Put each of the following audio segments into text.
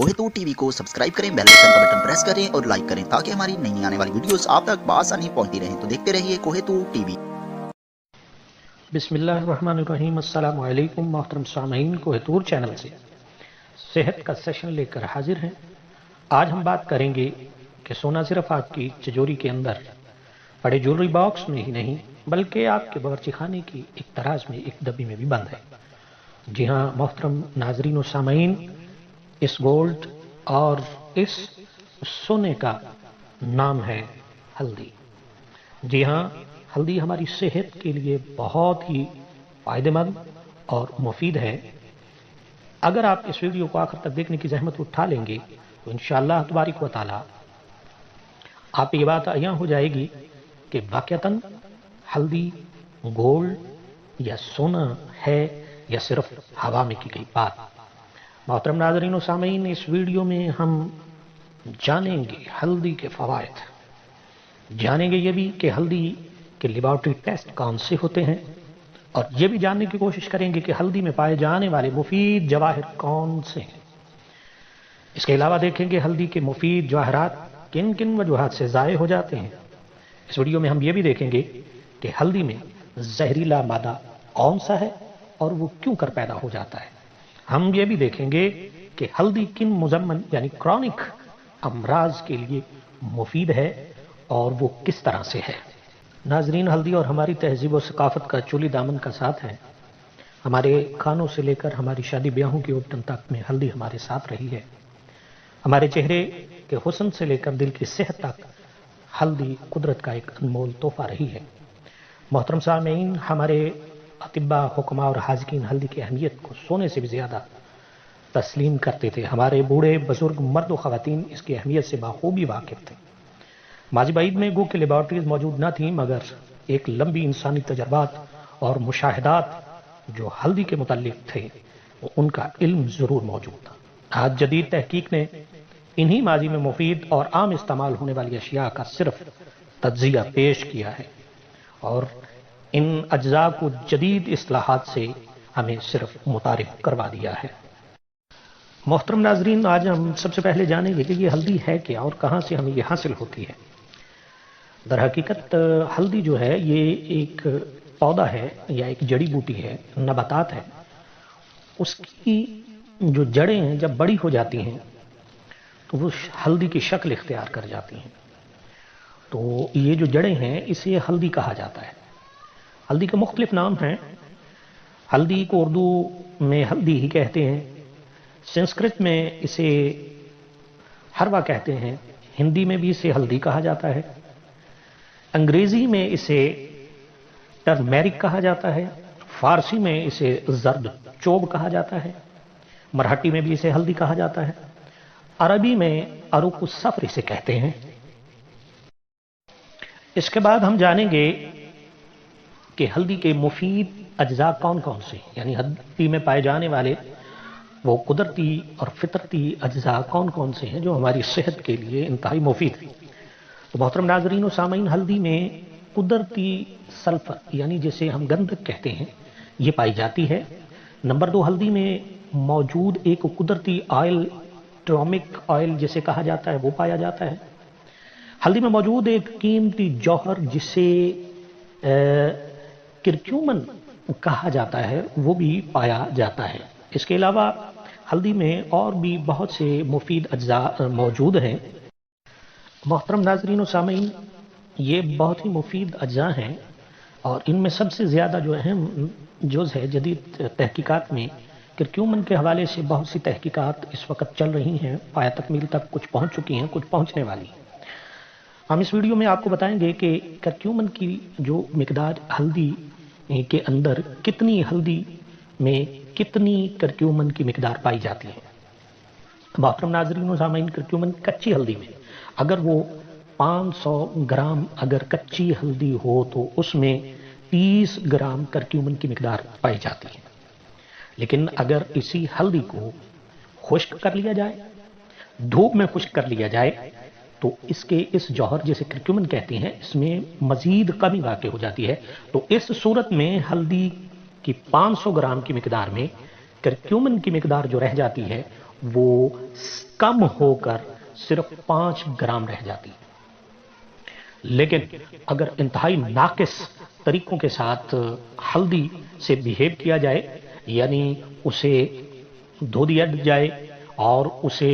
कोहेतूर TV को subscribe करें, bell icon का बटन प्रेस करें और लाइक करें ताकि हमारी नई आने वाली वीडियोस आप तक बआसानी पहुंचती रहें। तो देखते रहिए कोहेतूर टीवी। बिस्मिल्लाहिर्रहमानिर्रहीम। अस्सलामु अलैकुम मोहतरम सामीन, कोहेतूर चैनल से सेहत का सेशन लेकर हाजिर हैं। आज हम बात करेंगे कि सोना सिर्फ आपकी तिजोरी के अंदर पड़े ज्वेलरी बॉक्स में ही नहीं बल्कि आपके बावर्ची खाने की एक तराज में, एक डब्बी में भी बंद है। जी हाँ मोहतरम नाजरीन व सामीन, इस गोल्ड और इस सोने का नाम है हल्दी। जी हाँ, हल्दी हमारी सेहत के लिए बहुत ही फायदेमंद और मुफीद है। अगर आप इस वीडियो को आखिर तक देखने की जहमत उठा लेंगे तो इंशाअल्लाह तबारिक व तआला आप ये बात अय्यां हो जाएगी कि वाकईतन हल्दी गोल्ड या सोना है या सिर्फ हवा में की गई बात। मोहतरम नाज़रीन व सामीन, इस वीडियो में हम जानेंगे हल्दी के फवायद, जानेंगे ये भी कि हल्दी के लेबॉर्ट्री टेस्ट कौन से होते हैं और ये भी जानने की कोशिश करेंगे कि हल्दी में पाए जाने वाले मुफीद जवाहिर कौन से हैं। इसके अलावा देखेंगे हल्दी के मुफीद जवाहरात किन किन वजूहात से ज़ाये हो जाते हैं। इस वीडियो में हम ये भी देखेंगे कि हल्दी में जहरीला मादा कौन सा है और वो क्यों कर पैदा हो जाता है। हम ये भी देखेंगे कि हल्दी किन मुजम्मन यानी क्रॉनिक अमराज के लिए मुफीद है और वो किस तरह से है। नाजरीन, हल्दी और हमारी तहजीब और सकाफत का चोली दामन का साथ है। हमारे खानों से लेकर हमारी शादी ब्याहों की उपटन तक में हल्दी हमारे साथ रही है। हमारे चेहरे के हुस्न से लेकर दिल की सेहत तक हल्दी कुदरत का एक अनमोल तोहफा रही है। मोहतरम सामीन, हमारे अतिब्बा, हुक्मा और हाज़िकीन हल्दी की अहमियत को सोने से भी ज़्यादा तस्लीम करते थे। हमारे बूढ़े बुजुर्ग मर्द व ख़वातीन इसकी अहमियत से बाखूबी वाकिफ़ थे। माजी बाईद में गो के लेबॉर्ट्रीज मौजूद न थी, मगर एक लंबी इंसानी तजर्बात और मुशाहिदात जो हल्दी के मुताल्लिक थे उनका इल्म ज़रूर मौजूद था। आज जदीद तहकीक ने इन्हीं माजी में मुफीद और आम इस्तेमाल होने वाली अशिया का सिर्फ तज्ज़िया पेश किया है और इन अज्जा को जदीद इस्लाहात से हमें सिर्फ मुतारिफ करवा दिया है। मोहतरम नाजरीन, आज हम सबसे पहले जानेंगे कि ये हल्दी है क्या और कहाँ से हमें ये हासिल होती है। दर हकीकत हल्दी जो है ये एक पौधा है या एक जड़ी बूटी है, नबातात है। उसकी जो जड़ें हैं जब बड़ी हो जाती हैं तो वो हल्दी की शक्ल इख्तियार कर जाती हैं। तो ये जो जड़ें हैं इसे हल्दी कहा जाता है। हल्दी के मुख्तलिफ नाम हैं। हल्दी को उर्दू में हल्दी ही कहते हैं, संस्कृत में इसे हरवा कहते हैं, हिंदी में भी इसे हल्दी कहा जाता है, अंग्रेजी में इसे टर्मेरिक कहा जाता है, फारसी में इसे जर्द चोब कहा जाता है, मराठी में भी इसे हल्दी कहा जाता है, अरबी में अरुक सफर इसे कहते हैं। इसके बाद हम जानेंगे कि हल्दी के मुफीद अज्जा कौन कौन से, यानी हल्दी में पाए जाने वाले वो कुदरती और फितरती अज्जा कौन कौन से हैं जो हमारी सेहत के लिए इंतहाई मुफीद हैं। तो मोहतरम नाजरीन व सामीन, हल्दी में कुदरती सल्फर यानी जिसे हम गंधक कहते हैं ये पाई जाती है। नंबर 2, हल्दी में मौजूद एक कुदरती ऑयल, टर्मरिक ऑयल जिसे कहा जाता है, वो पाया जाता है। हल्दी में मौजूद एक कीमती जौहर जिसे किरक्यूमन कहा जाता है वो भी पाया जाता है। इसके अलावा हल्दी में और भी बहुत से मुफीद अज्जा मौजूद हैं। मोहतरम नाजरीन व सामीन, ये बहुत ही मुफीद अज्जा हैं और इनमें सबसे ज़्यादा जो अहम जुज़ है जदीद तहकीकात में किरक्यूमन के हवाले से बहुत सी तहकीकात इस वक्त चल रही हैं, पाया तकमील तक कुछ पहुँच चुकी हैं, कुछ पहुँचने वाली हैं। हम इस वीडियो में आपको बताएंगे कि करक्यूमन की जो मिकदार हल्दी के अंदर कितनी हल्दी में कितनी करक्यूमन की मिकदार पाई जाती है। मोहतरम नाज़रीन व सामीन, करक्यूमन कच्ची हल्दी में अगर वो 500 ग्राम अगर कच्ची हल्दी हो तो उसमें 30 ग्राम करक्यूमन की मिकदार पाई जाती है। लेकिन अगर इसी हल्दी को खुश्क कर लिया जाए, धूप में खुश्क कर लिया जाए तो इसके इस जौहर जिसे करक्यूमन कहते हैं इसमें मजीद कमी वाक़ई हो जाती है। तो इस सूरत में हल्दी की 500 ग्राम की मिकदार में करक्यूमन की मिकदार जो रह जाती है वो कम होकर सिर्फ 5 ग्राम रह जाती है। लेकिन अगर इंतहाई नाकिस तरीकों के साथ हल्दी से बिहेव किया जाए, यानी उसे धो दिया जाए और उसे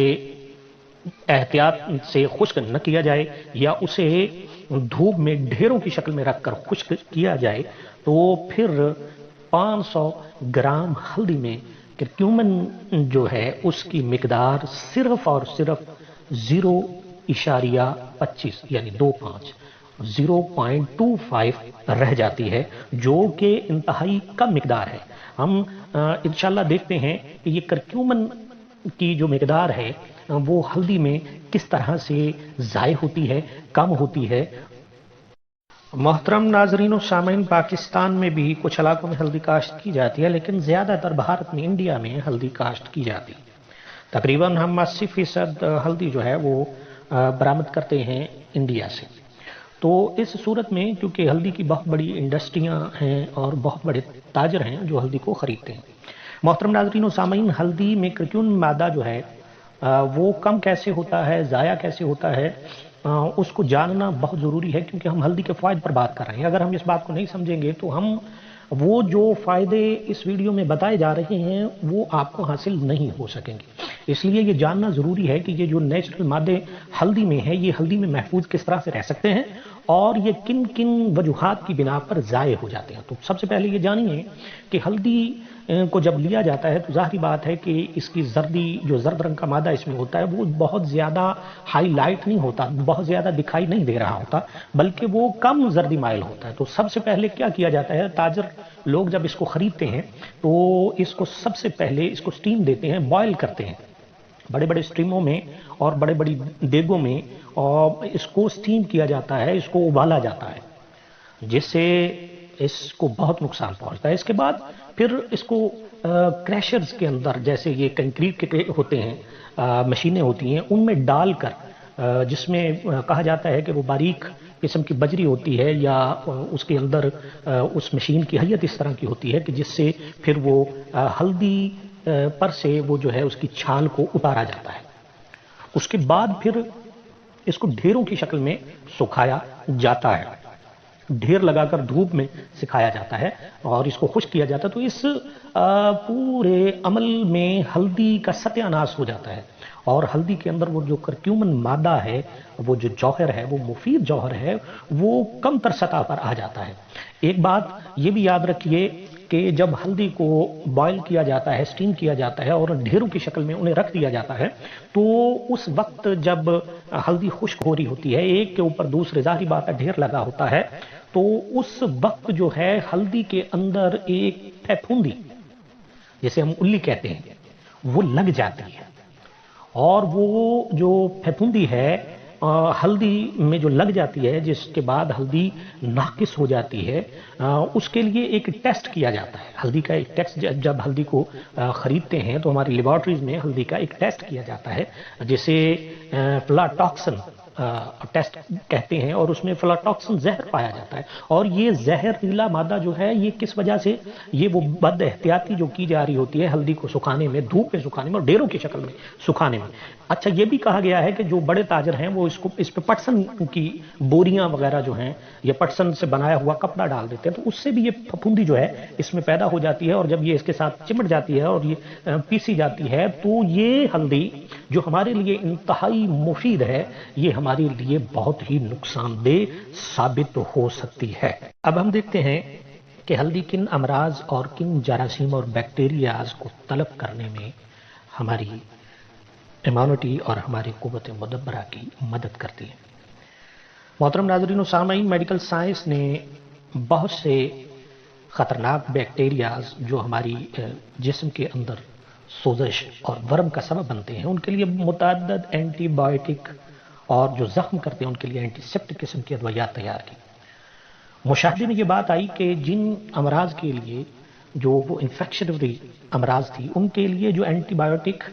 एहतियात से खुश्क न किया जाए या उसे धूप में ढेरों की शक्ल में रखकर खुश्क किया जाए, तो फिर 500 ग्राम हल्दी में करक्यूमिन जो है उसकी मिकदार सिर्फ और सिर्फ 0.25 यानी 0.25 रह जाती है, जो कि इंतहाई कम मिकदार है। हम इंशाल्लाह देखते हैं कि ये करक्यूमिन की जो मिकदार है वो हल्दी में किस तरह से ज़ाय होती है, कम होती है। मोहतरम नाजरीन और सामीन, पाकिस्तान में भी कुछ इलाकों में हल्दी काश्त की जाती है, लेकिन ज़्यादातर भारत में, इंडिया में हल्दी काश्त की जाती है। तकरीबन हम 80% हल्दी जो है वो बरामद करते हैं इंडिया से। तो इस सूरत में क्योंकि हल्दी की बहुत बड़ी इंडस्ट्रियां हैं और बहुत बड़े ताजर हैं जो हल्दी को ख़रीदते हैं। मोहतरम नाज़रीन और सामीन, हल्दी में करक्यूमिन मादा जो है वो कम कैसे होता है, ज़ाया कैसे होता है, उसको जानना बहुत ज़रूरी है, क्योंकि हम हल्दी के फ़ायदे पर बात कर रहे हैं। अगर हम इस बात को नहीं समझेंगे तो हम वो जो फ़ायदे इस वीडियो में बताए जा रहे हैं वो आपको हासिल नहीं हो सकेंगे। इसलिए ये जानना ज़रूरी है कि ये जो नेचुरल मादे हल्दी में है, ये हल्दी में महफूज किस तरह से रह सकते हैं और ये किन किन वजूहात की बिना पर ज़ाय हो जाते हैं। तो सबसे पहले ये जानिए कि हल्दी को जब लिया जाता है तो ज़ाहिर बात है कि इसकी जर्दी, जो जर्द रंग का मादा इसमें होता है, वो बहुत ज़्यादा हाईलाइट नहीं होता, बहुत ज़्यादा दिखाई नहीं दे रहा होता, बल्कि वो कम जर्दी माइल होता है। तो सबसे पहले क्या किया जाता है, ताजर लोग जब इसको ख़रीदते हैं तो इसको सबसे पहले इसको स्टीम देते हैं, बॉयल करते हैं बड़े बड़े स्ट्रीमों में और बड़े बड़ी देगों में, और इसको स्टीम किया जाता है, इसको उबाला जाता है, जिससे इसको बहुत नुकसान पहुंचता है। इसके बाद फिर इसको क्रैशर्स के अंदर, जैसे ये कंक्रीट के होते हैं, मशीनें होती हैं, उनमें डालकर, जिसमें कहा जाता है कि वो बारीक किस्म की बजरी होती है या उसके अंदर उस मशीन की हैयत इस तरह की होती है कि जिससे फिर वो हल्दी पर से वो जो है उसकी छाल को उतारा जाता है। उसके बाद फिर इसको ढेरों की शक्ल में सुखाया जाता है, ढेर लगाकर धूप में सिखाया जाता है और इसको खुश्क किया जाता है। तो इस पूरे अमल में हल्दी का सत्यानाश हो जाता है और हल्दी के अंदर वो जो करक्यूमिन मादा है, वो जो जौहर है, वो मुफीद जौहर है, वो कम तर सतह पर आ जाता है। एक बात ये भी याद रखिए कि जब हल्दी को बॉयल किया जाता है, स्टीम किया जाता है और ढेरों की शक्ल में उन्हें रख दिया जाता है, तो उस वक्त जब हल्दी खुश्क हो रही होती है, एक के ऊपर दूसरे ज़ाहिर बात है ढेर लगा होता है, तो उस वक्त जो है हल्दी के अंदर एक फफूंदी, जैसे हम उल्ली कहते हैं, वो लग जाती है और वो जो फफूंदी है हल्दी में जो लग जाती है, जिसके बाद हल्दी नाकिस हो जाती है, उसके लिए एक टेस्ट किया जाता है। हल्दी का एक टेस्ट, जब हल्दी को खरीदते हैं तो हमारी लेबॉर्ट्रीज में हल्दी का एक टेस्ट किया जाता है, जिसे फ्लाटॉक्सिन टेस्ट कहते हैं, और उसमें फ्लाटॉक्सिन जहर पाया जाता है। और ये जहरीला मादा जो है, ये किस वजह से, ये वो बद एहतियाती जो की जा रही होती है हल्दी को सुखाने में, धूप में सुखाने में और ढेरों की शक्ल में सुखाने में। अच्छा, ये भी कहा गया है कि जो बड़े ताजर हैं वो इस पे पटसन की बोरियां वगैरह जो हैं, या पटसन से बनाया हुआ कपड़ा डाल देते हैं, तो उससे भी ये फफूंदी जो है इसमें पैदा हो जाती है, और जब ये इसके साथ चिमट जाती है और ये पीसी जाती है, तो ये हल्दी जो हमारे लिए इंतहाई मुफीद है, ये हमारे लिए बहुत ही नुकसानदेह साबित हो सकती है। अब हम देखते हैं कि हल्दी किन अमराज और किन जरासीम और बैक्टीरियाज को तलब करने में हमारी इम्यूनिटी और हमारी कुव्वत मुदब्बरा की मदद करती है। मोहतरम नाज़रीन व सामीन, मेडिकल साइंस ने बहुत से ख़तरनाक बैक्टीरियाज जो हमारी जिस्म के अंदर सोजश और वर्म का सबब बनते हैं, उनके लिए मुतअद्दिद एंटीबायोटिक, और जो ज़ख्म करते हैं उनके लिए एंटीसेप्टिक किस्म की अदवायात तैयार की। मुशाहिदे में ये बात आई कि जिन अमराज के लिए जो वो इन्फेक्शनरी अमराज थी, उनके लिए जो एंटीबायोटिक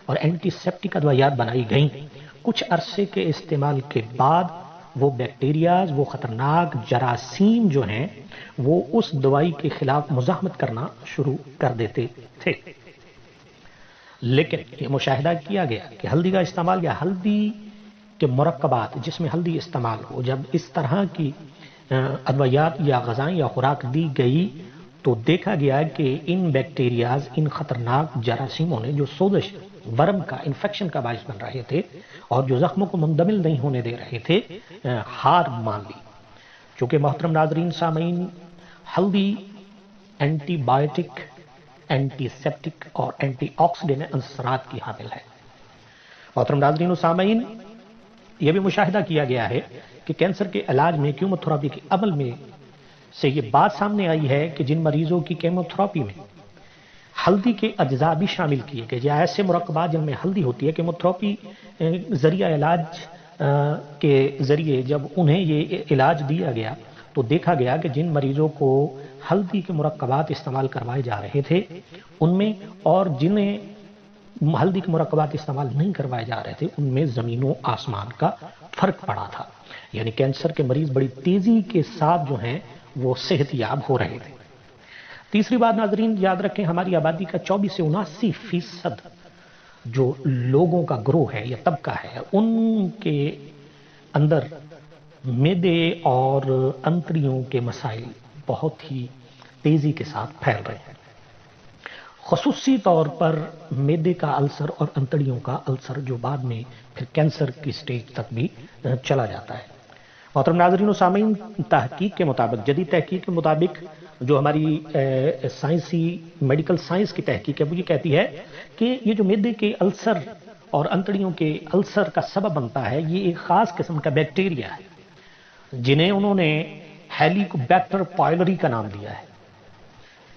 और एंटीसेप्टिक अदवायात बनाई गई, कुछ अरसे के इस्तेमाल के बाद वो बैक्टीरियाज, वो ख़तरनाक जरासीम जो हैं, वो उस दवाई के खिलाफ मुज़ाहमत करना शुरू कर देते थे। لیکن یہ مشاہدہ کیا گیا کہ ہلدی کا استعمال یا ہلدی کے مرکبات جس میں ہلدی استعمال ہو، جب اس طرح کی ادویات یا غذائیں یا خوراک دی گئی تو دیکھا گیا کہ ان بیکٹیریاز، ان خطرناک جراثیموں نے جو سوزش، ورم کا، انفیکشن کا باعث بن رہے تھے اور جو زخموں کو مندمل نہیں ہونے دے رہے تھے، ہار مان لی۔ چونکہ محترم ناظرین سامعین، ہلدی اینٹی بائیوٹک، اینٹی سیپٹک اور اینٹی آکسیڈنٹ عنصرات کی حامل ہے۔ محترم ناظرین و سامعین، یہ بھی مشاہدہ کیا گیا ہے کہ کینسر کے علاج میں کیموتھراپی کے عمل میں سے یہ بات سامنے آئی ہے کہ جن مریضوں کی کیموتھراپی میں ہلدی کے اجزاء بھی شامل کیے گئے یا ایسے مرکبات جن میں ہلدی ہوتی ہے، کیموتھراپی ذریعہ علاج کے ذریعے جب انہیں یہ علاج دیا گیا تو دیکھا گیا کہ جن مریضوں کو ہلدی کے مرکبات استعمال کروائے جا رہے تھے ان میں، اور جنہیں ہلدی کے مرکبات استعمال نہیں کروائے جا رہے تھے، ان میں زمین و آسمان کا فرق پڑا تھا۔ یعنی کینسر کے مریض بڑی تیزی کے ساتھ جو ہیں وہ صحت یاب ہو رہے تھے۔ تیسری بات ناظرین یاد رکھیں، ہماری آبادی کا 24 سے 79% جو لوگوں کا گروہ ہے یا طبقہ ہے، ان کے اندر معدے اور انتڑیوں کے مسائل بہت ہی تیزی کے ساتھ پھیل رہے ہیں۔ خصوصی طور پر معدے کا السر اور انتڑیوں کا السر، جو بعد میں پھر کینسر کی سٹیج تک بھی چلا جاتا ہے۔ محترم ناظرین و سامعین، تحقیق کے مطابق، جدید تحقیق کے مطابق جو ہماری سائنسی میڈیکل سائنس کی تحقیق ہے وہ یہ کہتی ہے کہ یہ جو معدے کے السر اور انتڑیوں کے السر کا سبب بنتا ہے، یہ ایک خاص قسم کا بیکٹیریا ہے جنہیں انہوں نے ہیلیکوبیکٹر پائلری کا نام دیا ہے۔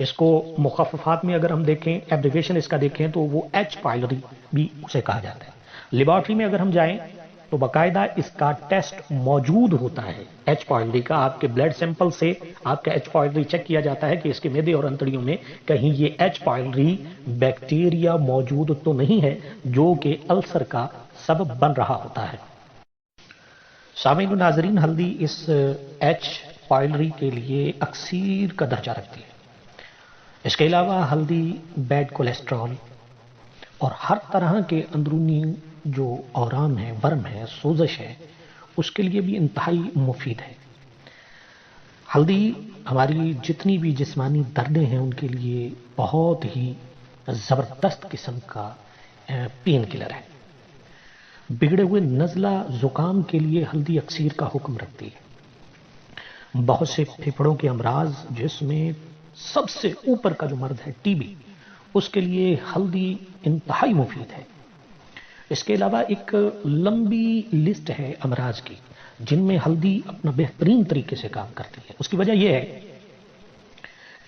اس کو مخففات میں اگر ہم دیکھیں، ایبریویشن اس کا دیکھیں تو وہ ایچ پائلری بھی اسے کہا جاتا ہے۔ لیبارٹری میں اگر ہم جائیں تو باقاعدہ اس کا ٹیسٹ موجود ہوتا ہے، ایچ پائلری کا۔ آپ کے بلڈ سیمپل سے آپ کا ایچ پائلری چیک کیا جاتا ہے کہ اس کے معدے اور انتڑیوں میں کہیں یہ ایچ پائلری بیکٹیریا موجود تو نہیں ہے جو کہ السر کا سبب بن رہا ہوتا ہے۔ سامعین و ناظرین، ہلدی اس ایچ پائلری کے لیے اکسیر کا درجہ رکھتی ہے۔ اس کے علاوہ ہلدی بیڈ کولیسٹرول اور ہر طرح کے اندرونی جو اورام ہے، ورم ہے، سوزش ہے، اس کے لیے بھی انتہائی مفید ہے۔ ہلدی ہماری جتنی بھی جسمانی دردیں ہیں ان کے لیے بہت ہی زبردست قسم کا پین کلر ہے۔ بگڑے ہوئے نزلہ زکام کے لیے ہلدی اکسیر کا حکم رکھتی ہے۔ بہت سے پھیپھڑوں کے امراض، جس میں سب سے اوپر کا جو مرض ہے ٹی بی، اس کے لیے ہلدی انتہائی مفید ہے۔ اس کے علاوہ ایک لمبی لسٹ ہے امراض کی جن میں ہلدی اپنا بہترین طریقے سے کام کرتی ہے۔ اس کی وجہ یہ ہے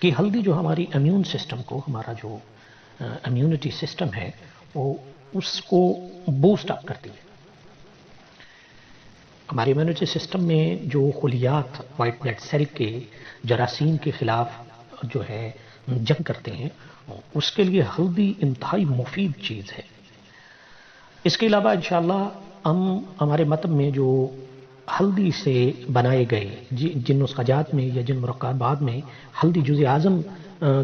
کہ ہلدی جو ہماری امیون سسٹم کو، ہمارا جو امیونٹی سسٹم ہے، وہ اس کو بوسٹ اپ کرتی ہے۔ ہمارے امیونٹی سسٹم میں جو خلیات وائٹ بلڈ سیل کے جراثیم کے خلاف جو ہے جنگ کرتے ہیں، اس کے لیے ہلدی انتہائی مفید چیز ہے۔ اس کے علاوہ انشاءاللہ ہم ہمارے مطلب میں جو ہلدی سے بنائے گئے جن نسخجات میں یا جن مرکبات میں ہلدی جزء اعظم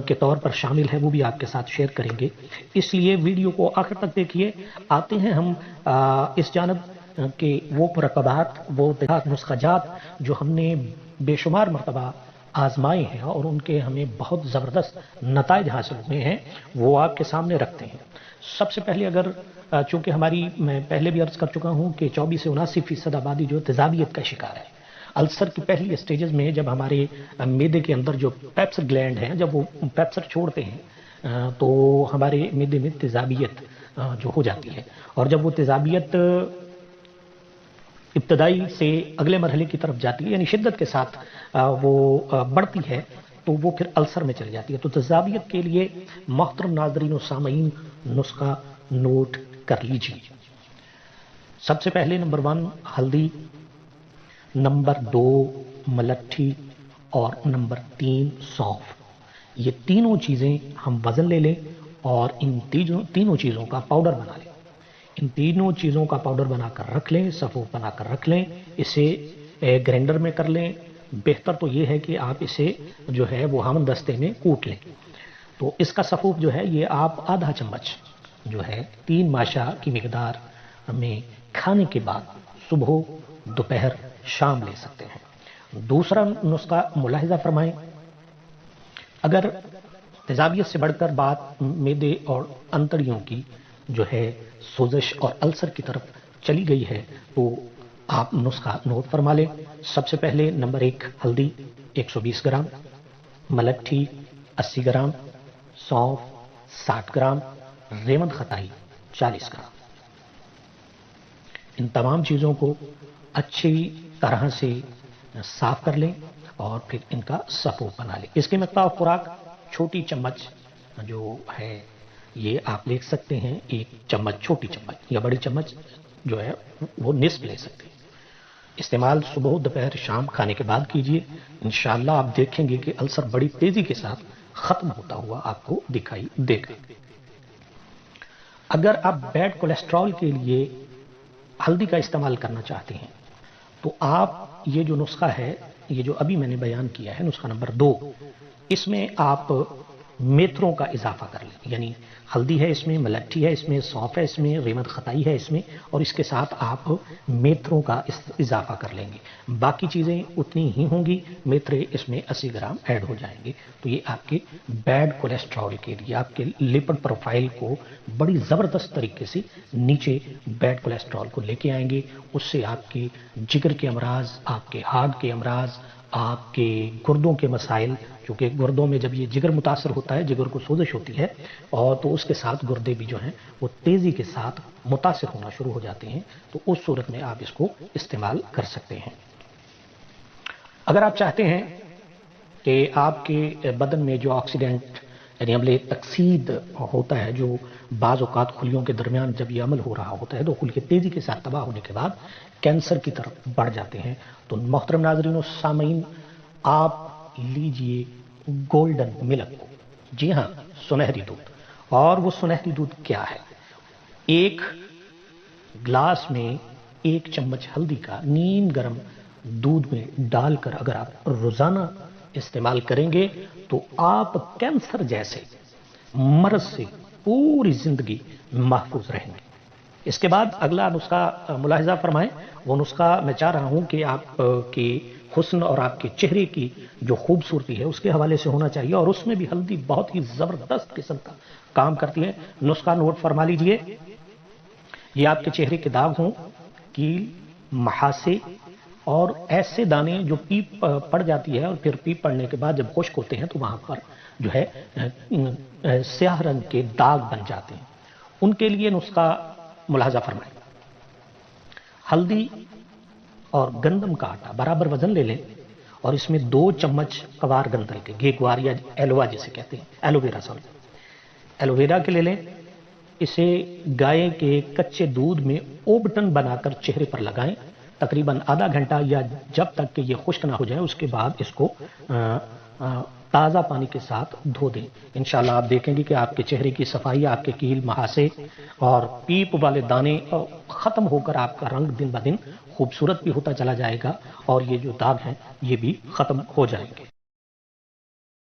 کے طور پر شامل ہے وہ بھی آپ کے ساتھ شیئر کریں گے، اس لیے ویڈیو کو آخر تک دیکھیے۔ آتے ہیں ہم اس جانب کہ وہ مرکبات، وہ نسخجات جو ہم نے بے شمار مرتبہ آزمائے ہیں اور ان کے ہمیں بہت زبردست نتائج حاصل ہوئے ہیں، وہ آپ کے سامنے رکھتے ہیں۔ سب سے پہلے اگر چونکہ ہماری، میں پہلے بھی عرض کر چکا ہوں کہ 24 سے 79% آبادی جو تیزابیت کا شکار ہے۔ السر کی پہلی اسٹیجز میں جب ہمارے معدے کے اندر جو پیپسر گلینڈ ہیں، جب وہ پیپسر چھوڑتے ہیں تو ہمارے معدے میں تیزابیت جو ہو جاتی ہے، اور جب وہ تیزابیت ابتدائی سے اگلے مرحلے کی طرف جاتی ہے، یعنی شدت کے ساتھ وہ بڑھتی ہے، تو وہ پھر السر میں چلی جاتی ہے۔ تو تیزابیت کے لیے محترم ناظرین و سامعین نسخہ نوٹ کر لیجیے۔ سب سے پہلے نمبر 1 ہلدی، نمبر 2 ملٹھی اور نمبر 3 سونف۔ یہ تینوں چیزیں ہم وزن لے لیں اور ان تینوں چیزوں کا پاؤڈر بنا لیں۔ ان تینوں چیزوں کا پاؤڈر بنا کر رکھ لیں، صفوف بنا کر رکھ لیں، اسے گرائنڈر میں کر لیں۔ بہتر تو یہ ہے کہ آپ اسے جو ہے وہ ہامن دستے میں کوٹ لیں۔ تو اس کا صفوف جو ہے یہ آپ آدھا چمچ जो है 3 माशा की मिकदार में खाने के बाद सुबह दोपहर शाम ले सकते हैं। दूसरा नुस्खा मुलाहिजा फरमाएं, अगर तेजाबियत से बढ़कर बात मैदे और अंतड़ियों की जो है सोजिश और अल्सर की तरफ चली गई है तो आप नुस्खा नोट फरमा लें। सबसे पहले नंबर 1 हल्दी 120 ग्राम, मलट्ठी 80 ग्राम, सौंफ 60 ग्राम, रेवंत खताई 40 ग्राम। इन तमाम चीज़ों को अच्छी तरह से साफ कर लें और फिर इनका सपोर्ट बना लें। इसकी मकदार खुराक छोटी चम्मच जो है ये आप ले सकते हैं, 1 चम्मच छोटी चम्मच या बड़ी चम्मच जो है वो निस्फ ले सकते हैं। इस्तेमाल सुबह दोपहर शाम खाने के बाद कीजिए। इंशाअल्लाह आप देखेंगे कि अल्सर बड़ी तेजी के साथ खत्म होता हुआ आपको दिखाई देगा। अगर आप बैड कोलेस्ट्रॉल के लिए हल्दी का इस्तेमाल करना चाहते हैं तो आप ये जो नुस्खा है, ये जो अभी मैंने बयान किया है नुस्खा नंबर 2, इसमें आप मेथरों का इजाफा कर लें। यानी हल्दी है इसमें, मलट्ठी है इसमें, सौंफ है इसमें, रेवंत खताई है इसमें और इसके साथ आप मेथरों का इजाफा कर लेंगे। बाकी चीज़ें उतनी ही होंगी, मेथरे इसमें 80 ग्राम ऐड हो जाएंगे। तो ये आपके बैड कोलेस्ट्रॉल के लिए, आपके लिपिड प्रोफाइल को बड़ी ज़बरदस्त तरीके से नीचे बैड कोलेस्ट्रॉल को लेके आएंगे। उससे आपके जिगर के अमराज, आपके हार्ट के अमराज, आपके गुर्दों के मसाइल, क्योंकि गुर्दों में जब ये जिगर मुतासर होता है, जिगर को सोजिश होती है और तो उसके साथ गुर्दे भी जो हैं वो तेज़ी के साथ मुतासर होना शुरू हो जाते हैं। तो उस सूरत में आप इसको इस्तेमाल कर सकते हैं। अगर आप चाहते हैं कि आपके बदन में जो ऑक्सीडेंट यानी अमले तकसीद होता है, जो बाज़ औक़ात खुलियों के दरमियान जब ये अमल हो रहा होता है तो खुलियाँ तेज़ी के साथ तबाह होने के बाद कैंसर की तरफ बढ़ जाते हैं, तो मोहतरम नाज़रीन और सामीन, आप लीजिए गोल्डन मिल्क को। जी हाँ, सुनहरी दूध। और वो सुनहरी दूध क्या है? 1 ग्लास में 1 चम्मच हल्दी का नीम गर्म दूध में डालकर अगर आप रोजाना इस्तेमाल करेंगे तो आप कैंसर जैसे मर्ज से पूरी जिंदगी महफूज रहेंगे। इसके बाद अगला नुस्खा मुलाहिजा फरमाएं। वो नुस्खा मैं चाह रहा हूं कि आपके हुस्न और आपके चेहरे की जो खूबसूरती है उसके हवाले से होना चाहिए और उसमें भी हल्दी बहुत ही जबरदस्त किस्म का काम करती है। नुस्खा नोट फरमा लीजिए। ये आपके चेहरे के दाग हों, कील, महासे और ऐसे दाने जो पीप पड़ जाती है और फिर पीप पड़ने के बाद जब खुश्क होते हैं तो वहां पर जो है स्याह रंग के दाग बन जाते हैं, उनके लिए नुस्खा मुलाहजा फरमाएं। हल्दी और गंदम का आटा बराबर वजन ले लें और इसमें 2 चम्मच कवार गंदल के, घेगवार या एलोवा जिसे कहते हैं, एलोवेरा के ले लें। इसे गाय के कच्चे दूध में ओबटन बनाकर चेहरे पर लगाएं तकरीबन आधा घंटा या जब तक कि ये खुश्क ना हो जाए। उसके बाद इसको ताज़ा पानी के साथ धो दें। इंशाल्लाह आप देखेंगे कि आपके चेहरे की सफाई, आपके कील, महासे और पीप वाले दाने ख़त्म होकर आपका रंग दिन ब दिन खूबसूरत भी होता चला जाएगा और ये जो दाग हैं ये भी ख़त्म हो जाएंगे।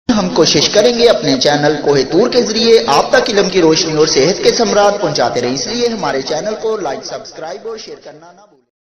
हम कोशिश करेंगे अपने चैनल कोहितूर के जरिए आप तक इल्म की रोशनी और सेहत के सम्राट पहुंचाते रहे, इसलिए हमारे चैनल को लाइक, सब्सक्राइब और शेयर करना ना भूलें।